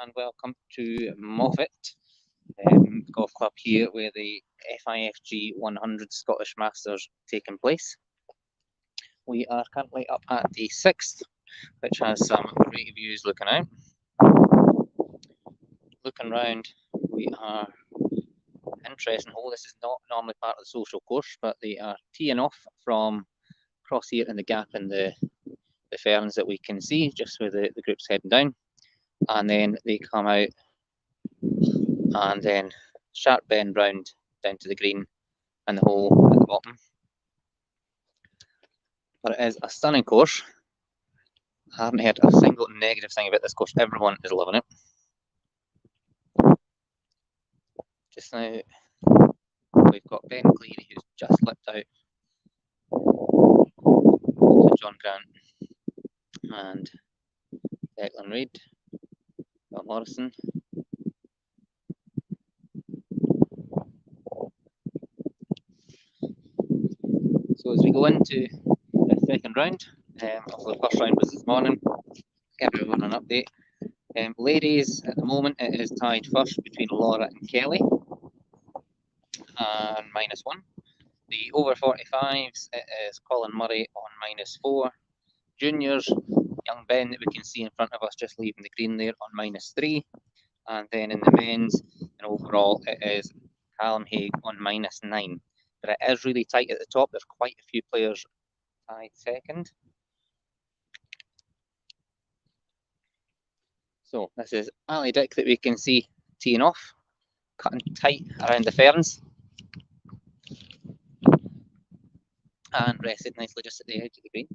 and welcome to Moffat Golf Club here where the FIFG 100 Scottish Masters taking place. We are currently up at the 6th, which has some great views looking out. Looking round, we are interesting hole. This is not normally part of the social course, but they are teeing off from across here in the gap in the ferns that we can see, just where the group's heading down. And then they come out and then sharp bend round down to the green and the hole at the bottom. But it is a stunning course. I haven't heard a single negative thing about this course. Everyone is loving it. Just now we've got Ben Cleary, who's just slipped out to John Grant and Declan Reid, Bill Morrison. So as we go into the second round, the first round was this morning, give everyone an update. Ladies, at the moment it is tied first between Laura and Kelly, and -1. The over 45s, it is Colin Murray on -4. Juniors, young Ben that we can see in front of us just leaving the green there on -3. And then in the men's, and overall, it is Callum Haig on -9. But it is really tight at the top. There's quite a few players tied second. So this is Ali Dick that we can see teeing off, cutting tight around the ferns. And rested nicely just at the edge of the green.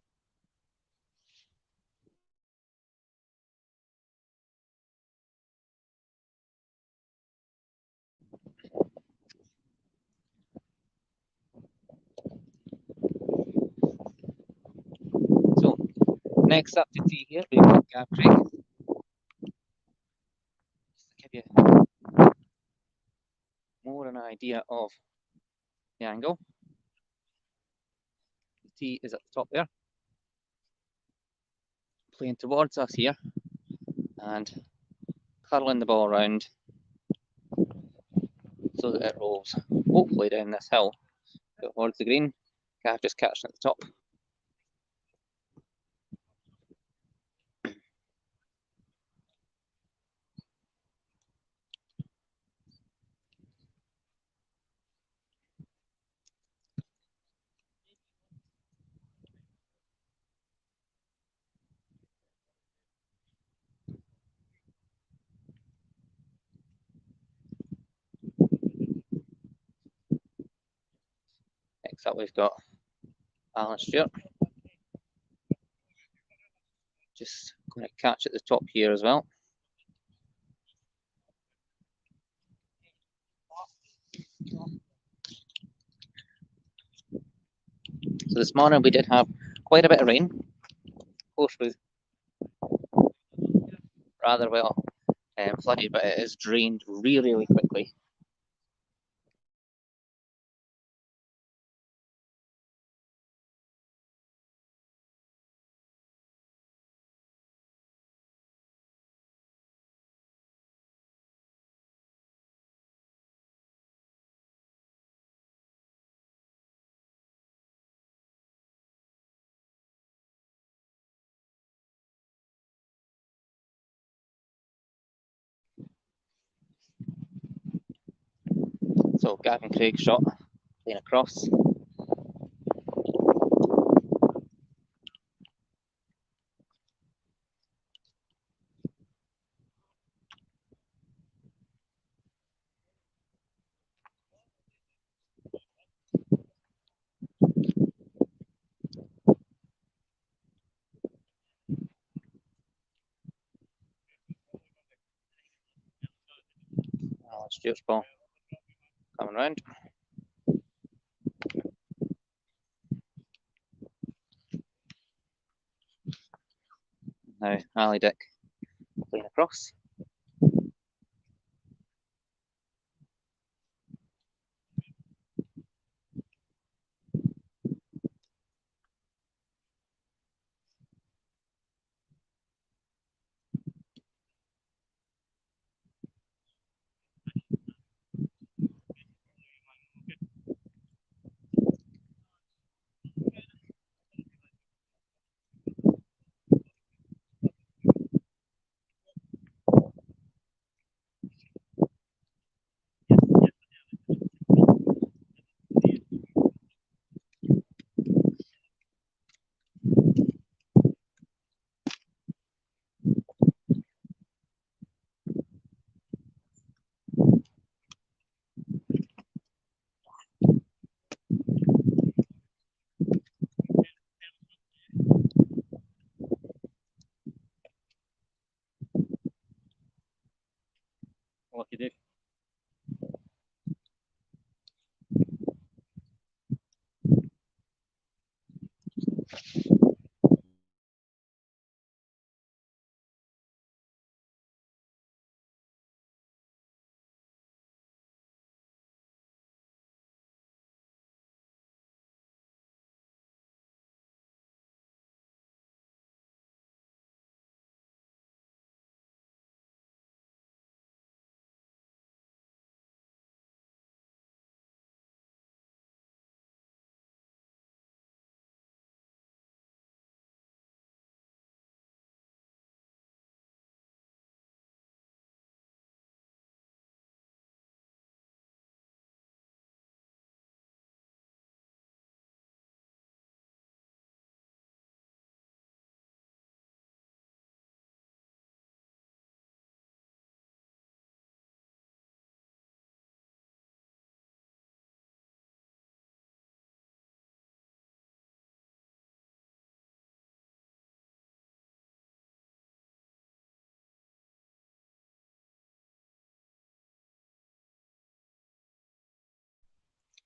So next up to tee here, we've got Gav Craig. Just to give you more an idea of the angle. The tee is at the top there, playing towards us here and curling the ball around so that it rolls hopefully down this hill towards the green. Gav just catching at the top. Next up we've got Alan Stewart. Just going to catch at the top here as well. So this morning we did have quite a bit of rain. Of course, was rather well flooded, but it is drained really, really quickly. So Gavin Craig shot, playing across. Alan Stewart's ball coming round. Now Ali Dick playing across.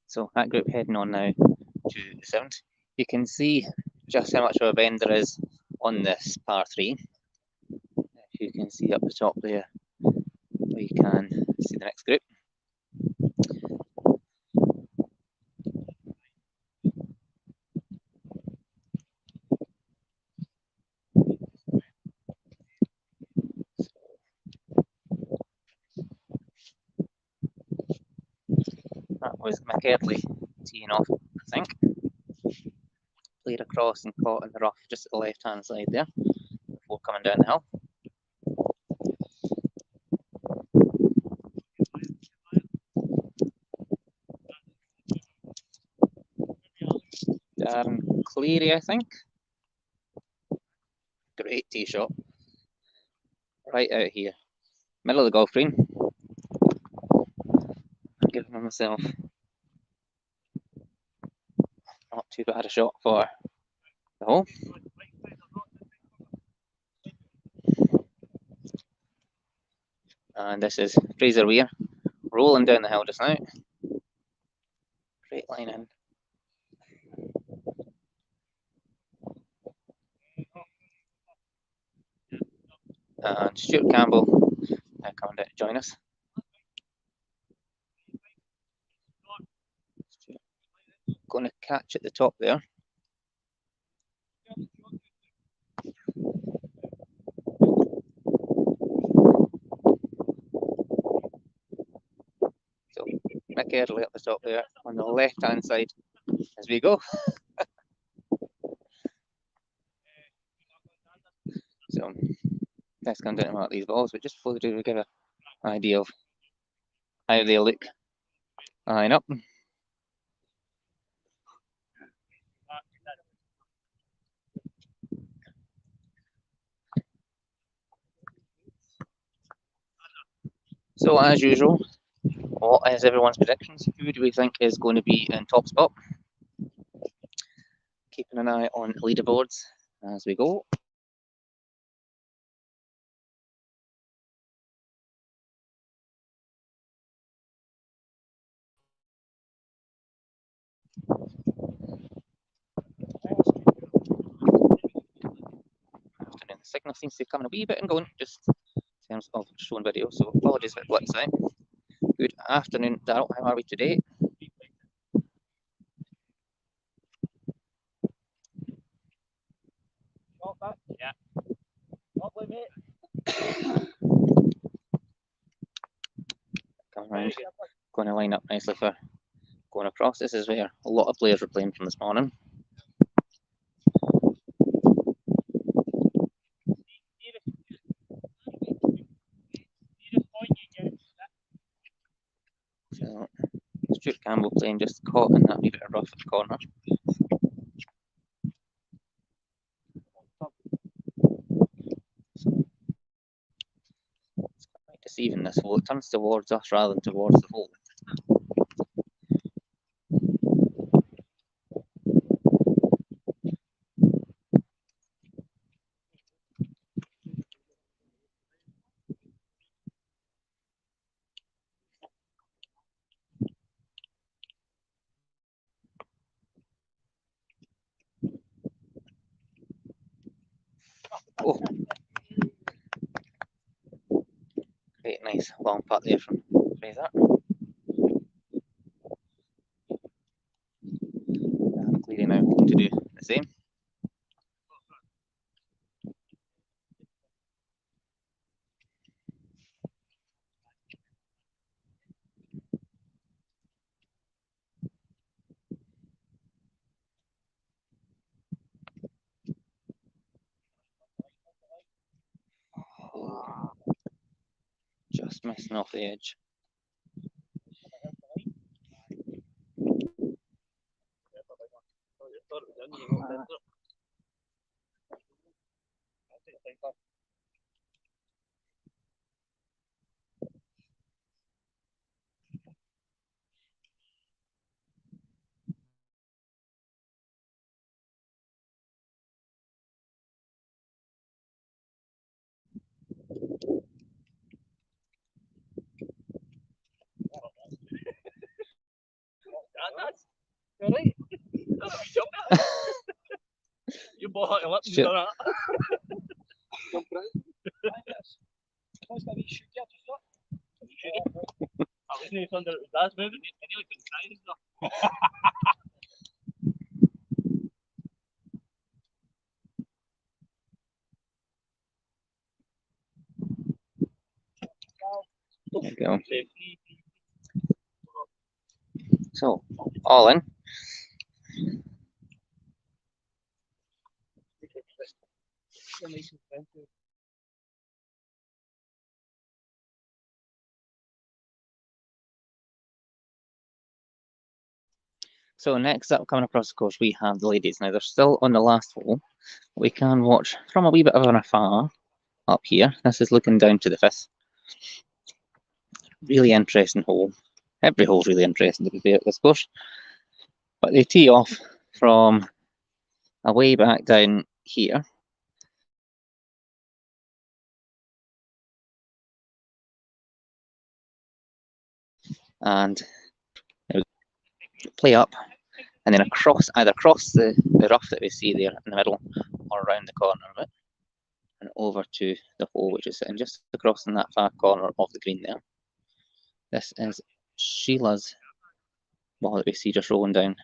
So that group heading on now to the seventh. You can see just how much of a bend there is on this par three. If you can see up the top there, we can see the next group. That was McKerdley teeing off, I think. Played across and caught in the rough just at the left hand side there before coming down the hill. Cleary, I think. Great tee shot. Right out here. Middle of the golf green. I'm giving myself not too bad a shot for the hole. And this is Fraser Weir rolling down the hill just now. Straight line in. And Stuart Campbell coming down to join us. Going to catch at the top there. So McKerdley up the top there on the left hand side as we go. So let's come down to mark these balls, but just before we do, we give an idea of how they look line up. So as usual, what is everyone's predictions? Who do we think is going to be in top spot? Keeping an eye on leaderboards as we go. The signal seems to be coming a wee bit and going, just in terms of showing video, so apologies for blips out. Good afternoon, Daryl. How are we today? Yeah. Lovely, mate. Come around. Going to line up nicely for going across. This is where a lot of players were playing from this morning. So Stuart Campbell playing just caught in that wee bit of rough at the corner. So it's quite deceiving this hole. It turns towards us rather than towards the hole. Oh, great, nice long putt there from Fraser. And Cleary now looking to do the same. Just missing off the edge. Alright. You bought it, let me do that. Jump right. What's that? Shoot you just up. I was nearly under that's moving. I nearly couldn't try this stuff. There we go. So, all in. So next up, coming across the course, we have the ladies. Now they're still on the last hole. We can watch from a wee bit of an afar up here. This is looking down to the fifth. Really interesting hole. Every hole's really interesting to be fair at this course. But they tee off from a way back down here. And play up and then across, either across the rough that we see there in the middle or around the corner of it and over to the hole which is sitting just across in that far corner of the green there. This is Sheila's ball that we see just rolling down.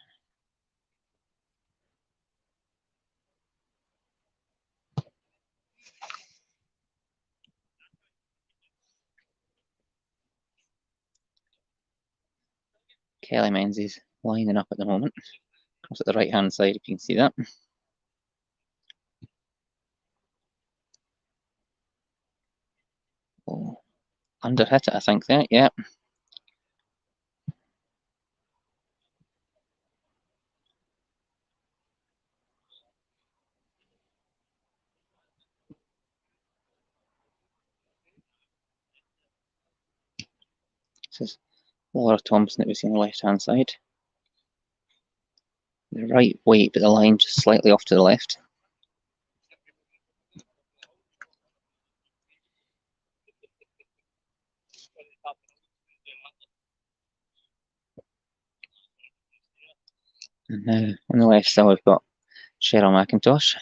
Kelly Menzies lining up at the moment. It's at the right hand side if you can see that. Oh, under hit it I think there, yeah. This is Laura Thompson that we see on the left hand side. The right weight but the line just slightly off to the left. And now on the left side we've got Cheryl McIntosh.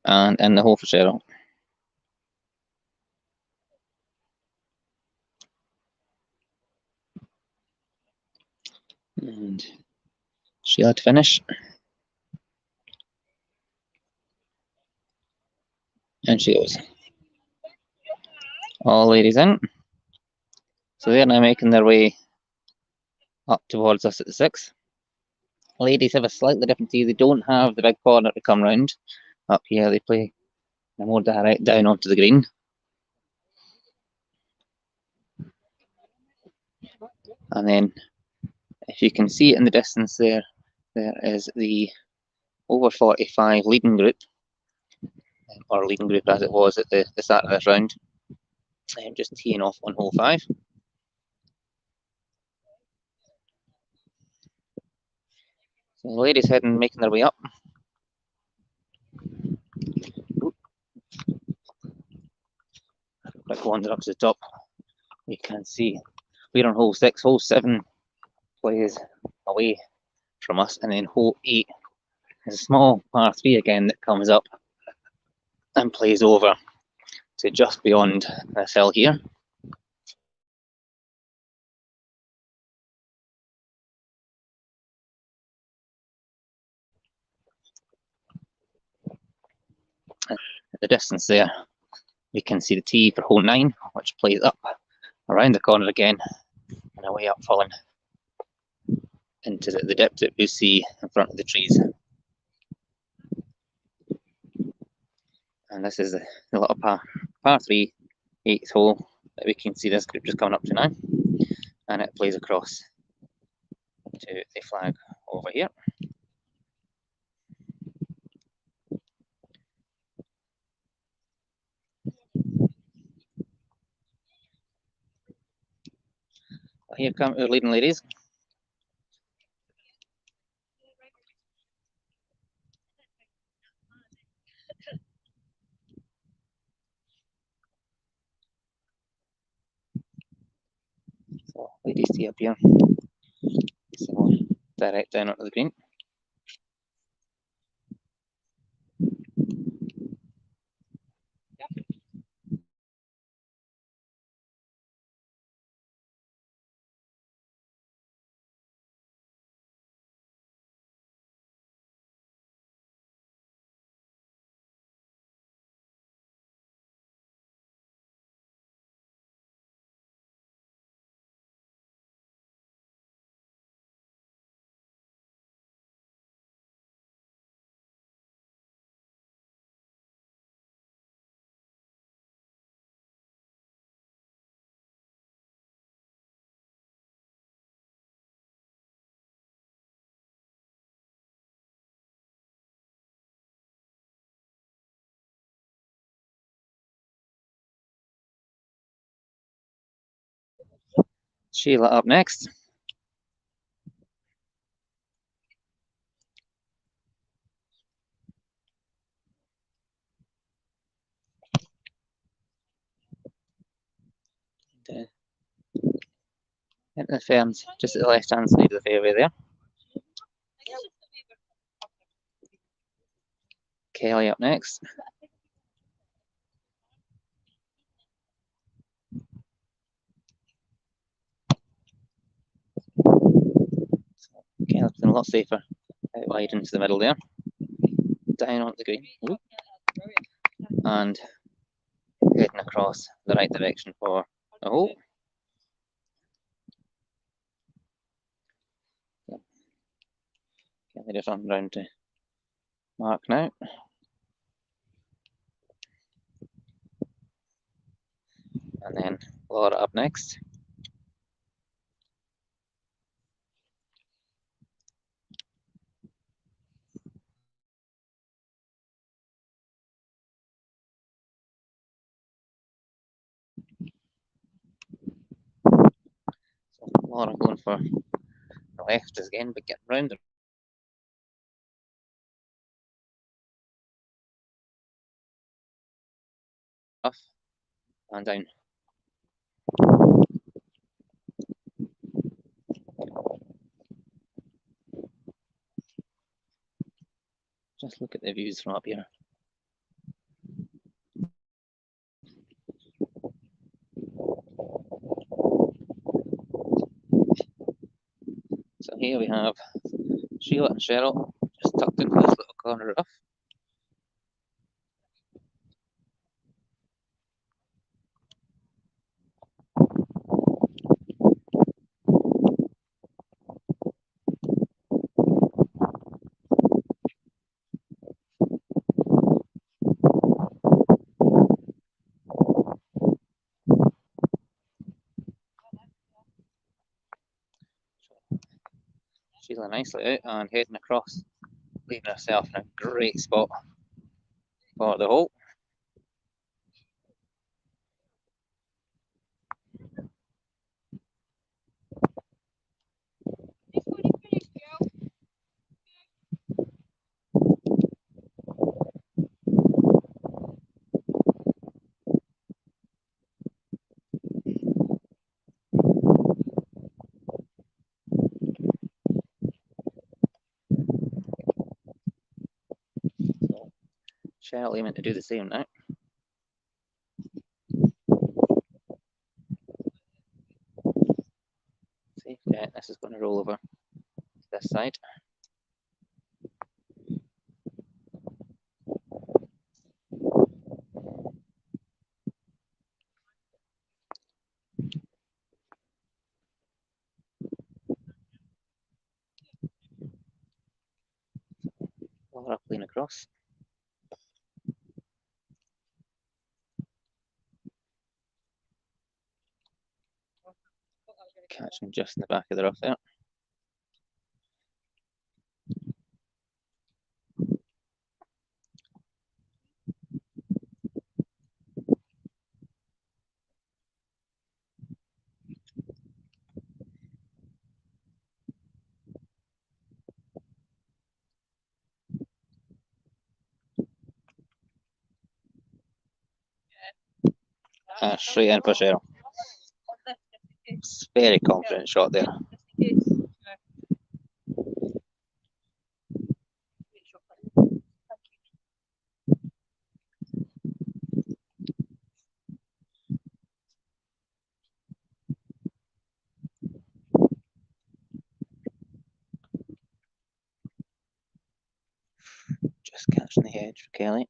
And in the hole for Cheryl. And Sheila to finish. And she goes. All ladies in. So they're now making their way up towards us at the sixth. Ladies have a slightly different tee. They don't have the big corner to come round. Up here they play more direct down onto the green. And then if you can see it in the distance there, there is the over 45 leading group, or leading group as it was at the start of this round. I'm just teeing off on hole 5. So the ladies heading, making their way up. Quick wander up to the top. You can see we're on hole 6. Hole 7 plays away from us, and then hole 8 is a small par 3 again that comes up and plays over to just beyond this hill here. At the distance there, we can see the tee for hole 9, which plays up around the corner again and away up, falling into the dip that we see in front of the trees. And this is the little par 3, 8th hole that we can see this group just coming up to now, and it plays across to the flag over here. Here come our leading ladies. So ladies tee up here, so direct down onto the green. Sheila up next. Hit the ferns just at the left hand side of the fairway there. Kelly up next. Kelly's been a lot safer out wide into the middle there. Down onto the green. Ooh. And heading across the right direction for the hole. Kelly just on round to Mark now. And then Laura up next. So Laura going for the left again, but getting round the rough and down. Just look at the views from up here. So here we have Sheila and Cheryl just tucked into this little corner rough. Sheila nicely out and heading across, leaving herself in a great spot for the hole. Shell aiming to do the same now. See, yeah, this is going to roll over to this side. Laura playing across. Catching just in the back of the rough there. Straight in for Cheryl. Very confident shot there. Just catching the edge for Kelly.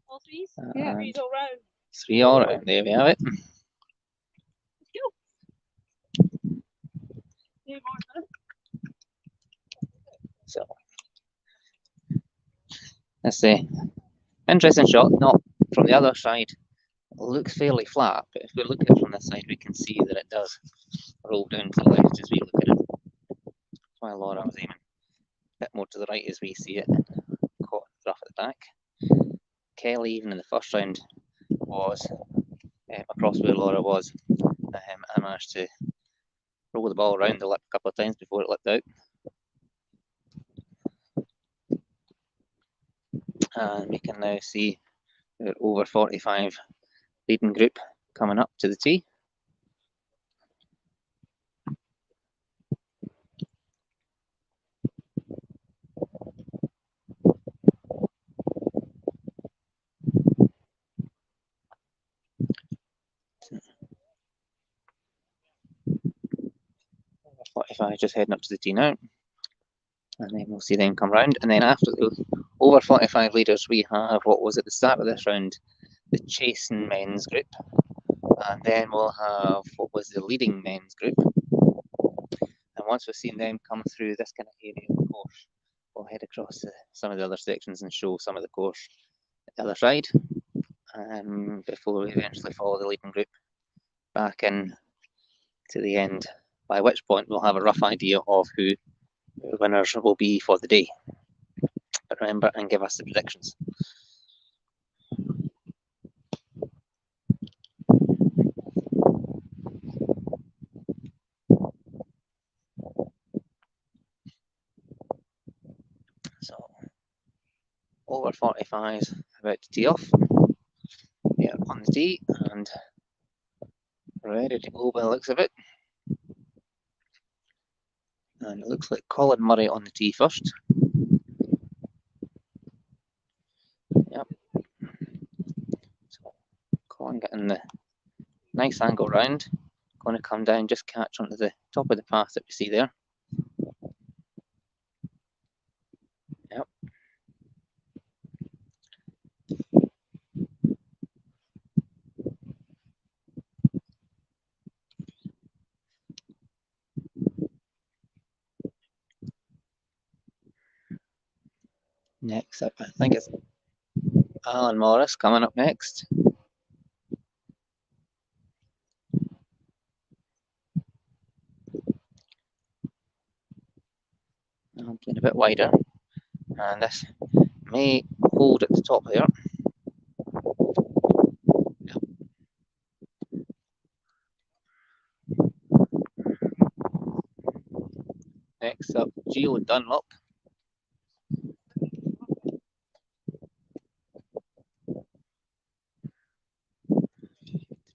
All threes? Yeah. Threes all round. 3 all round. There we have it. Let's go. Two more, huh? So that's the interesting shot. Not from the other side. It looks fairly flat, but if we look at it from this side, we can see that it does roll down to the left as we look at it. That's why Laura was aiming a bit more to the right as we see it, and caught rough at the back. Kelly, even in the first round, was across where Laura was. I managed to roll the ball around the lip a couple of times before it lipped out. And we can now see our over 45 leading group coming up to the tee. Over 45 just heading up to the tee now. And then we'll see them come round. And then after the over 45 leaders, we have what was at the start of this round, the chasing men's group. And then we'll have what was the leading men's group. And once we've seen them come through this kind of area of the course, we'll head across to some of the other sections and show some of the course at the other side, before we eventually follow the leading group back in to the end, by which point we'll have a rough idea of who the winners will be for the day. But remember and give us the predictions. So over 45s about to tee off. Yeah, on the tee and ready to go by the looks of it. And it looks like Colin Murray on the tee first. Yep. So Colin getting the nice angle round. Going to come down, just catch onto the top of the path that we see there. Yep. Next up, I think it's Alan Morris coming up next. I'm playing a bit wider, and this may hold at the top here. Yep. Picks up Gio Dunlop.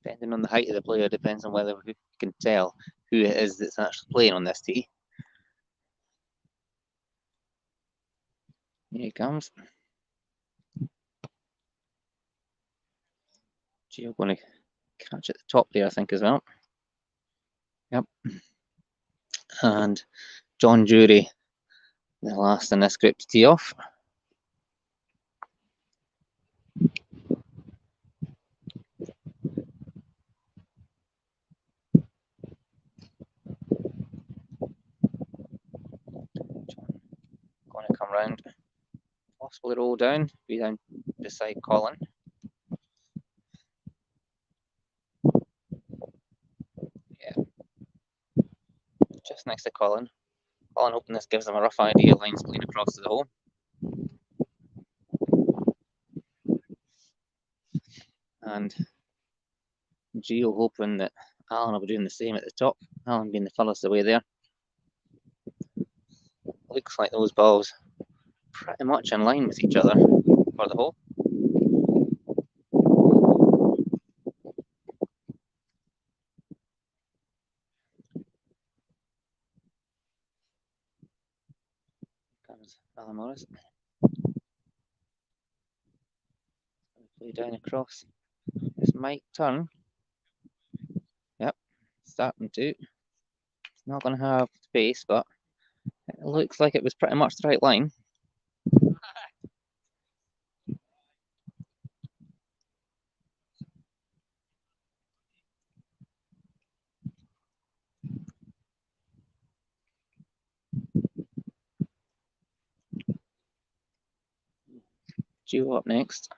Depending on the height of the player, depends on whether we can tell who it is that's actually playing on this tee. Here he comes. Gio going to catch at the top there, I think, as well. Yep. And John Jury, the last in this group to tee off. Going to come round, possibly roll down, be down beside Colin. Yeah, just next to Colin. Colin hoping this gives them a rough idea of lines playing across the hole. And Gio hoping that Alan will be doing the same at the top. Alan being the furthest away there. Looks like those balls pretty much in line with each other for the hole. Comes Alan Morris. Play down across. This might turn. Yep, starting to. It's not going to have space, but it looks like it was pretty much the right line. Gio up next.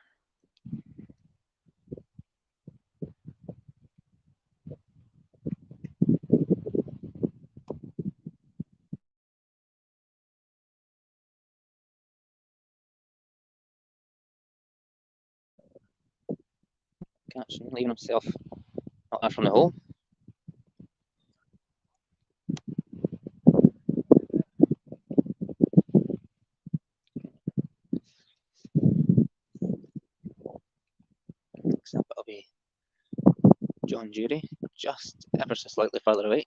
Catching, leaving himself not far from the hole. Next up it'll be John Jury, just ever so slightly further away.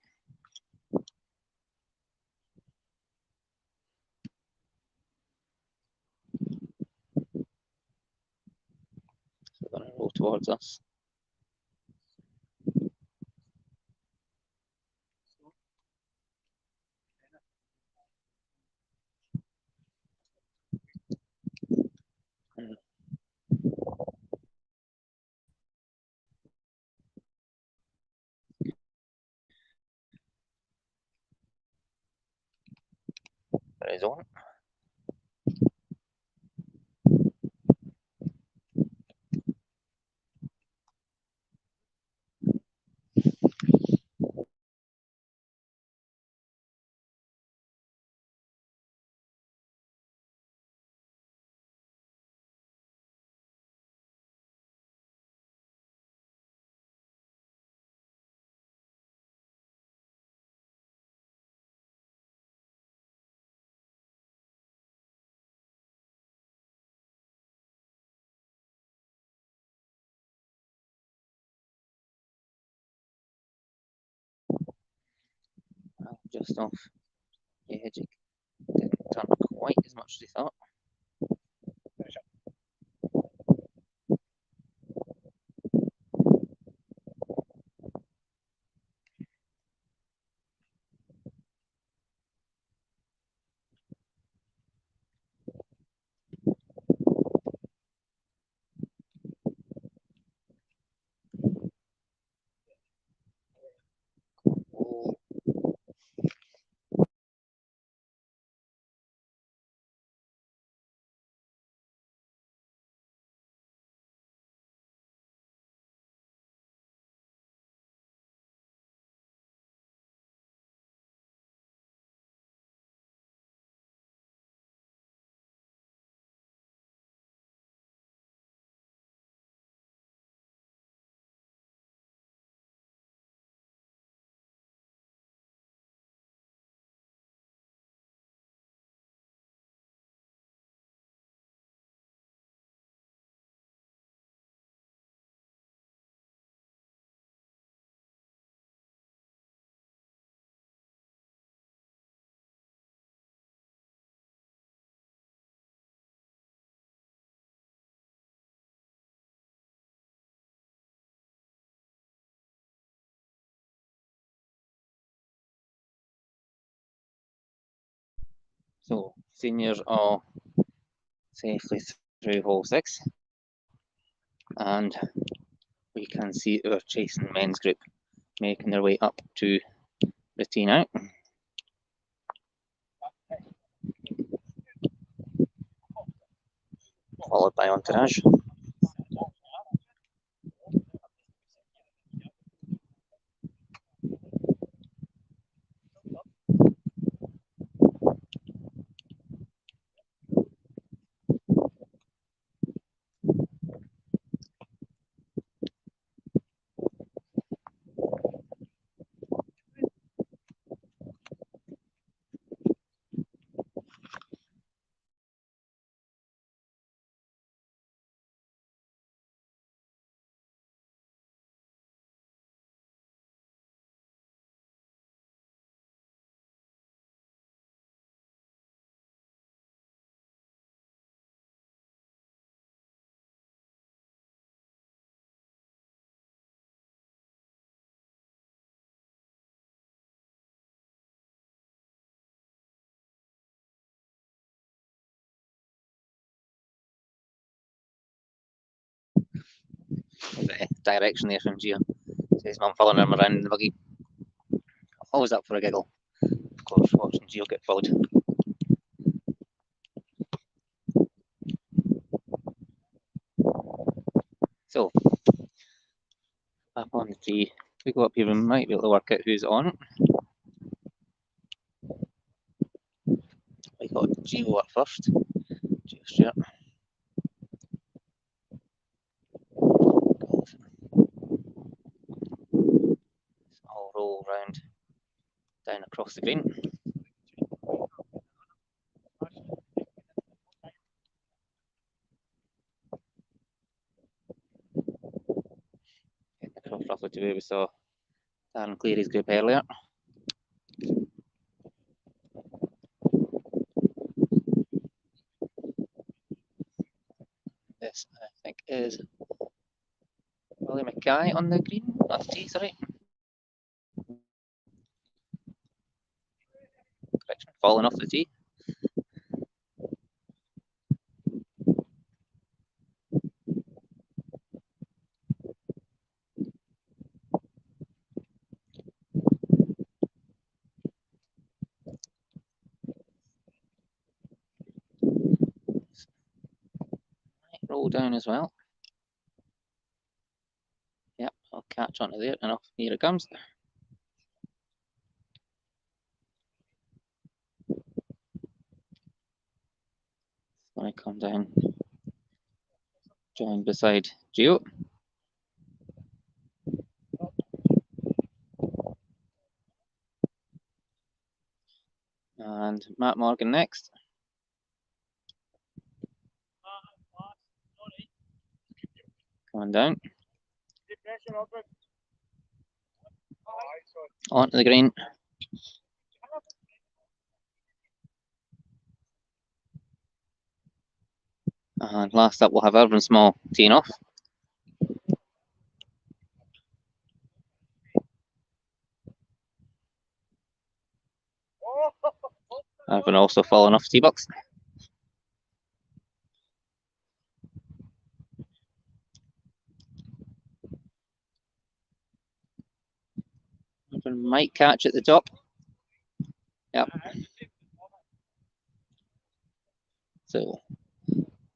So they're going to roll towards us. There is on. Well, just off the edge, it didn't turn quite as much as he thought. Oh, So seniors are safely through hole 6, and we can see our chasing men's group making their way up to the tee now. Followed by Entourage. The direction there from Gio. So his mum following him around in the buggy. Always up for a giggle. Of course, watching Gio get followed. So, up on the tee. We go up here, we might be able to work out who's on. We got Gio up first. Gio Stewart. I'll roll round down across the green. Getting across roughly to where we saw Darren Cleary's group earlier. This, I think, is Willie Mackay on the green, not the tee, sorry. Correction, falling off the tee. Roll down as well. Yep, I'll catch onto there and off. Here it comes. When I come down, join beside Gio. And Matt Morgan next. Coming down. Onto the green. And last up, we'll have Irvin Small teeing off. Irvin also falling off tee box. Irvin might catch at the top. Yep. So,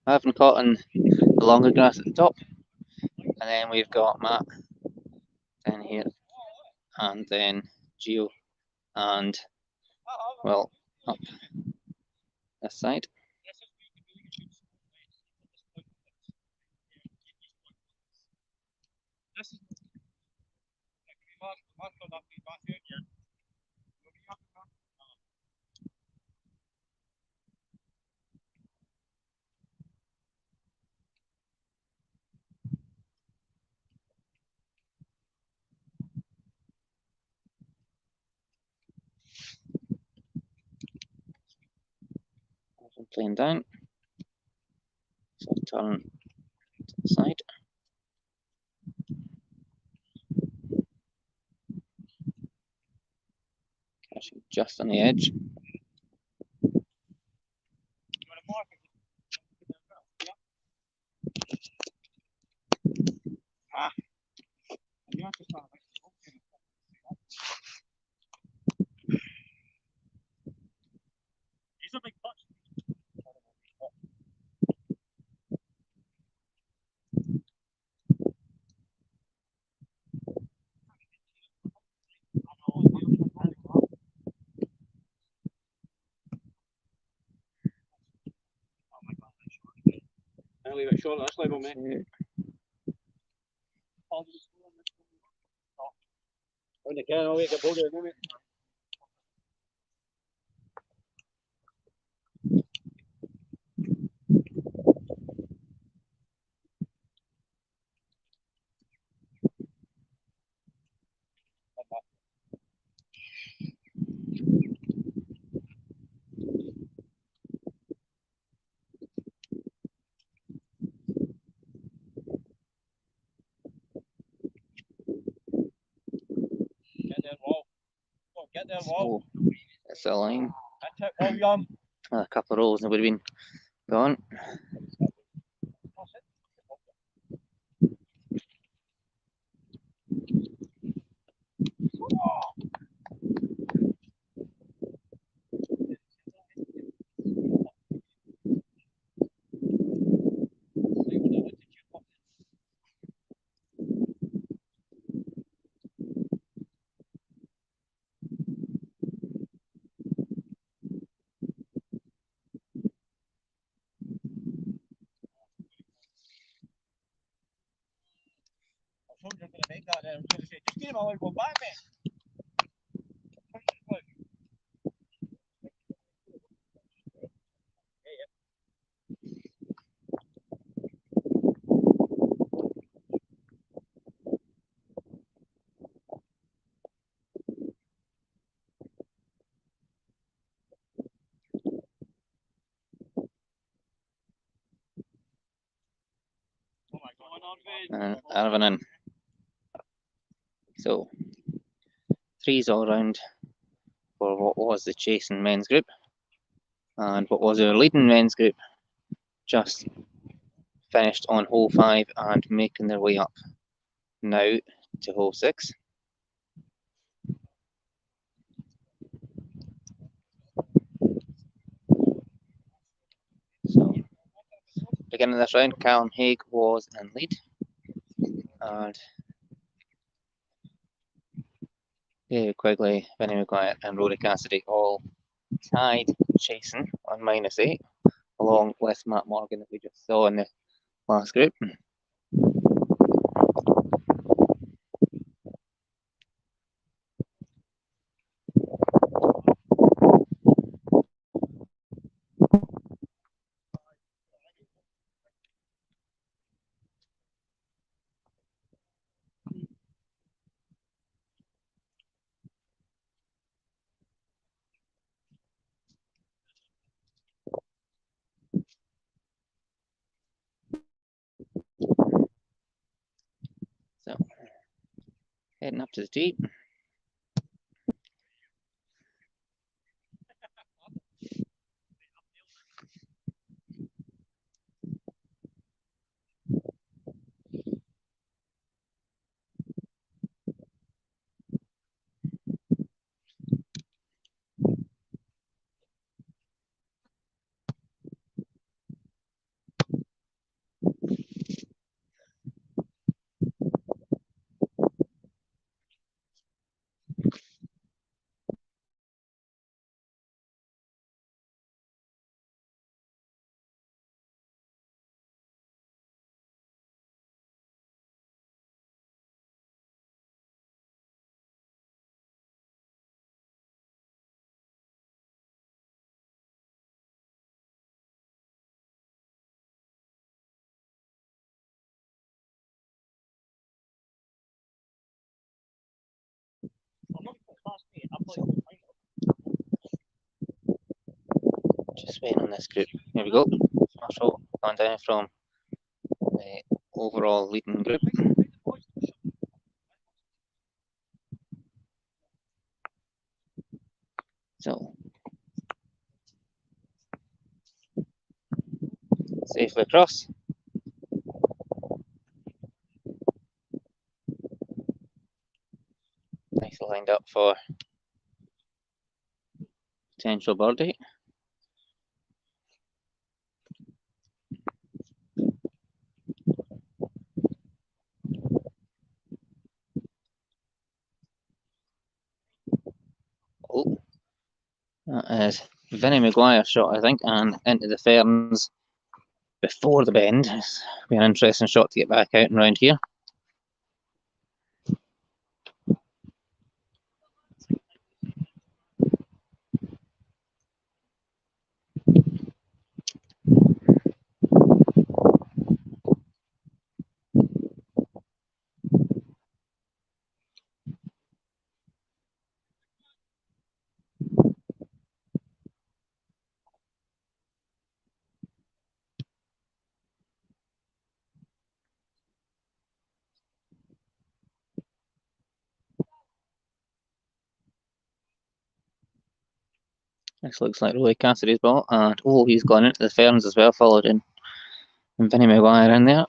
Irvin caught in the longer grass at the top. And then we've got Matt down here. And then Gio and, well, up this side. Playing down. So turn to the side. Catching just on the edge. a wee bit short at this level, mate. When they can, I'll make a boulder, mate. Get there, wall. Come on, get there, wall. So it's a line. That's it, William. A couple of rolls and it would have been gone. I was hoping you were going to make that then. I was going to say, just give him a little go back, mate. Oh my God, And Arvin in. So threes all round for what was the chasing men's group and what was our leading men's group just finished on hole 5 and making their way up now to hole 6. So beginning of this round, Callum Haig was in lead and David Quigley, Vinnie McGuire and Rory Cassidy all tied chasing on -8 along with Matt Morgan that we just saw in the last group. So heading up to the tee. Just waiting on this group. Here we go. Marshall gone down from the overall leading group. So safely across. Nicely lined up for potential birdie. Oh, that is Vinnie McGuire's shot, I think, and into the ferns before the bend. It's be an interesting shot to get back out and round here. This looks like Roy Cassidy's ball, and oh, he's gone into the ferns as well, followed in Vinnie Maguire in there.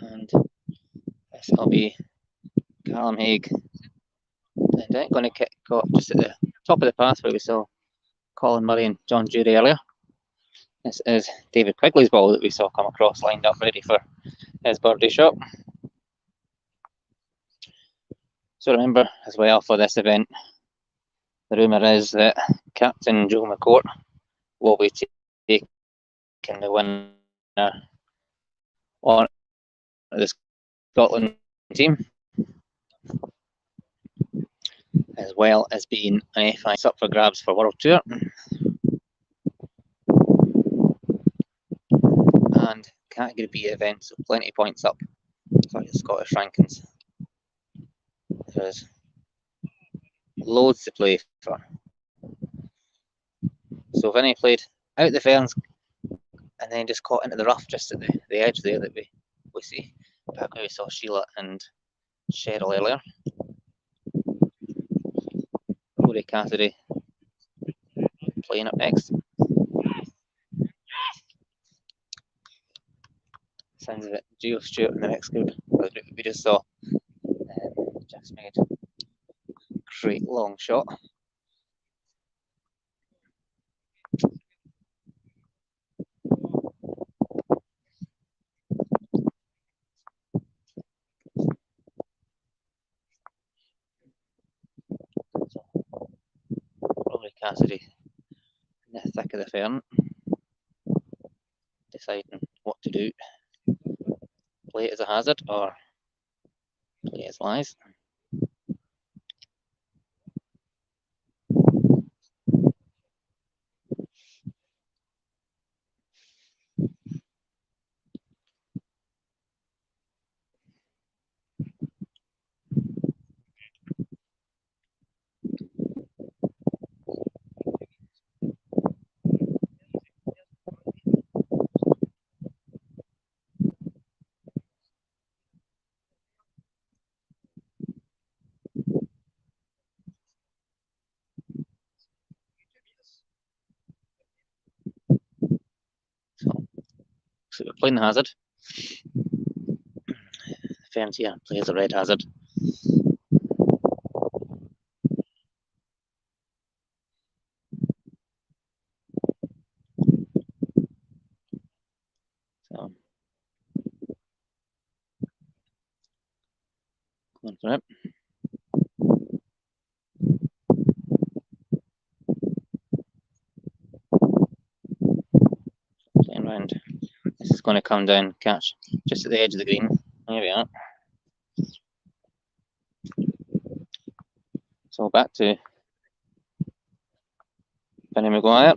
And this will be Callum Haig. And I'm going to kick off just at the top of the path where we saw Colin Murray and John Jury earlier. This is David Quigley's ball that we saw come across, lined up ready for his birdie shot. So remember as well, for this event, the rumour is that Captain Joe McCourt will be taking the winner on the Scotland team, as well as being an FI up for grabs for World Tour. And Category B events, so plenty of points up for the Scottish rankings. There's loads to play for. So Vinny played out the ferns and then just caught into the rough just at the edge there that we see. Back where we saw Sheila and Cheryl earlier. Rory Cassidy playing up next. Sounds of it, Gio Stewart in the next group. We just saw just made a great long shot. Rory Cassidy in the thick of the fern, deciding what to do. Play it as a hazard or play it as lies. So we're playing the hazard. Ferns here plays a red hazard. So going for it. Playing round. This is going to come down, catch just at the edge of the green. There we are. So back to Vinnie Maguire.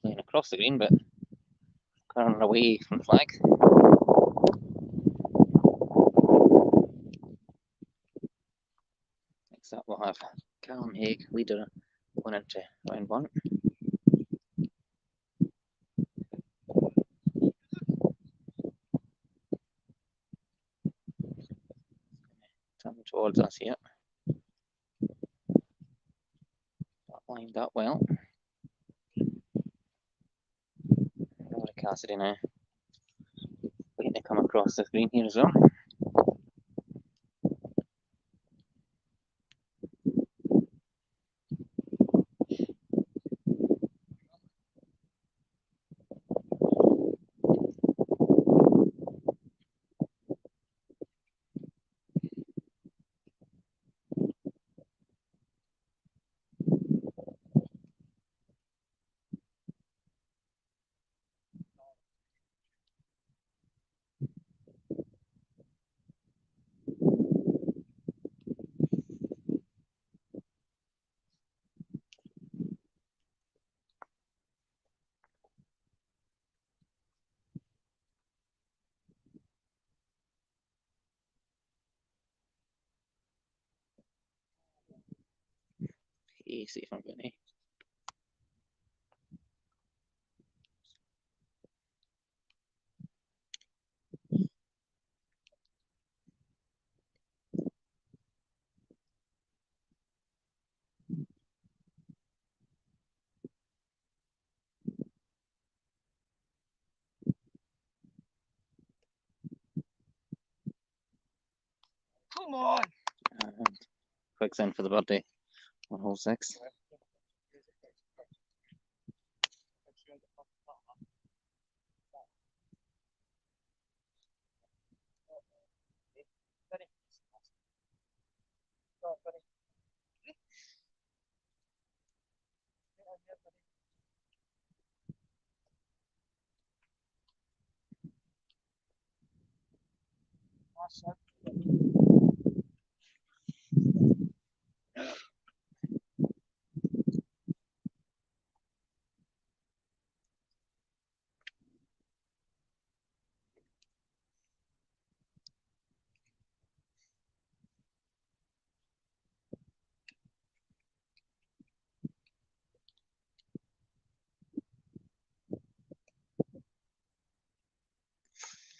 Playing across the green, but current away from the flag. Next up, we'll have Callum Haig, leader, going into round one. Coming towards us here. That lined up well. Rory Cassidy now waiting to come across the green here as well. Easy from Vinny. Come on! And quick send for the birdie on hole 6.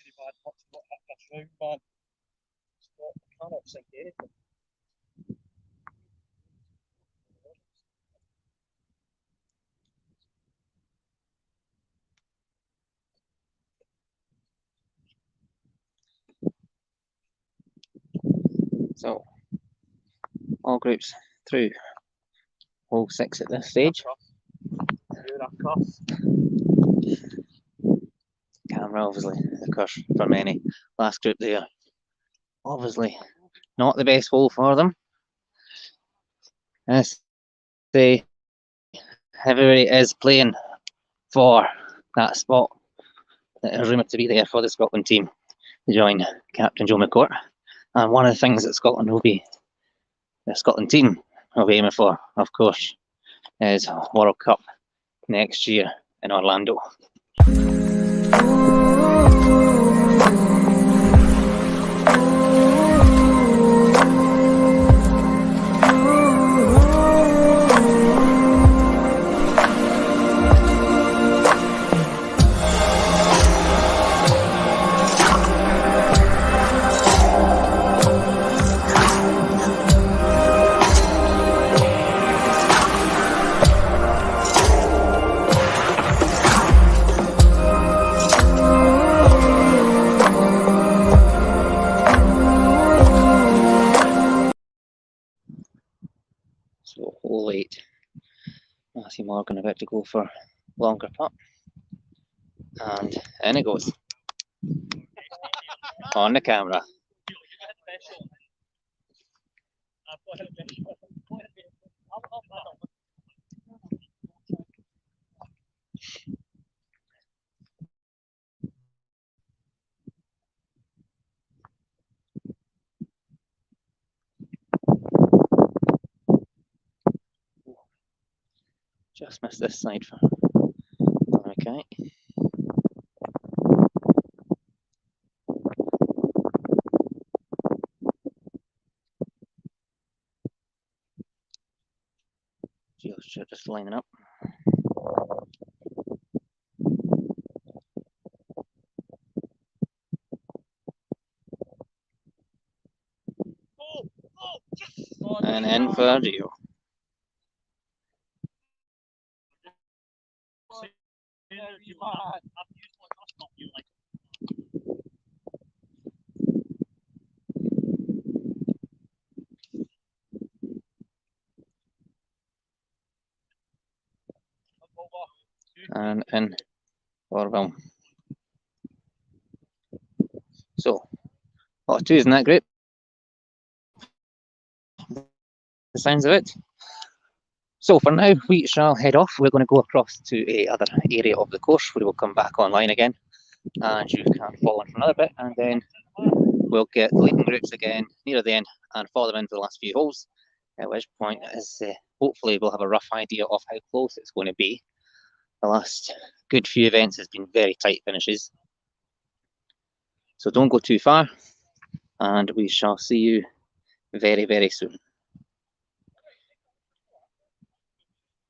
Really bad touch, not hit this round, man. I cannot sink anything. So, all groups through hole 6 at this stage. You're a cuss. Camera, obviously, the curse for many. Last group there, obviously, not the best hole for them. As they, everybody is playing for that spot that is rumoured to be there for the Scotland team to join Captain Joe McCourt. And one of the things that Scotland will be, the Scotland team will be aiming for, of course, is World Cup next year in Orlando. So hole 8, Matthew Morgan about to go for longer putt, and in it goes on the camera. Just missed this side for okay. Just lining up. And in for Gio. And in for Will. So, lot of twos in that group. The sounds of it. So for now, we shall head off. We're going to go across to a other area of the course where we'll come back online again, and you can follow on for another bit, and then we'll get the leading groups again near the end and follow them into the last few holes. At which point, hopefully, we'll have a rough idea of how close it's going to be. The last good few events has been very tight finishes, so don't go too far, and we shall see you very, very soon.